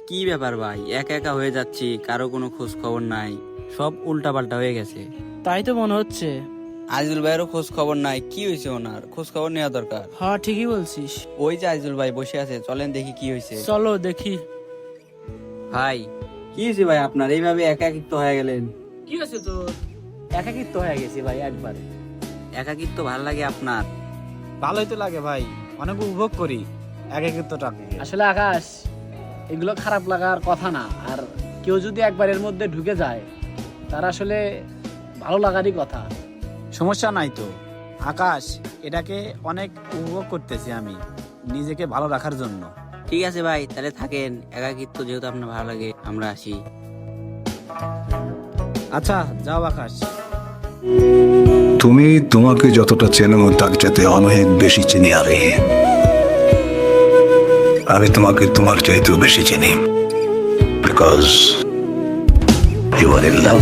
কি ব্যাপার ভাই, একা একা হয়ে যাচ্ছি, কারো কোনো খোঁজ খবর নাই, সব উল্টা পাল্টা হয়ে গেছে। তাই তো মনে হচ্ছে। আজিজুল ভাইয়েরও খোঁজ খবর নাই, কি হয়েছে ওনার? খোঁজ খবর নেওয়া দরকার। হ্যাঁ, ঠিকই বলছিস। ওই যে আজিজুল ভাই বসে আছে, চলেন দেখি কি হয়েছে। চলো দেখি। ভাই কি হয়েছে ভাই আপনার, এইভাবে একাকিত্ব হয়ে গেলেন? কি হয়েছে তোর? একাকিত্ব হয়ে গেছি ভাই একবারে। একাকিত্ব ভাল লাগে আপনার? ভালোই তো লাগে ভাই, অনেক উপভোগ করি একাকিত্বটাকে। আসলে আকাশ, এগুলো খারাপ লাগার কথা না। আর কেউ যদি একবার এর মধ্যে ঢুকে যায়, তার আসলে ভালো লাগারই কথা। সমস্যা নাই তো আকাশ, এটাকে অনেক উপভোগ করতেছি আমি নিজেকে ভালো রাখার জন্য। ঠিক আছে ভাই, তাহলে থাকেন। একাকিত্ব যেহেতু আপনার ভালো লাগে, আমরা আসি। আচ্ছা যাও আকাশ। তুমি তোমাকে যতটা চেনো তার চাইতে অনেক বেশি চিনি আমি তোমাকে তোমার চাইতেও বেশি চিনি, because you are in love.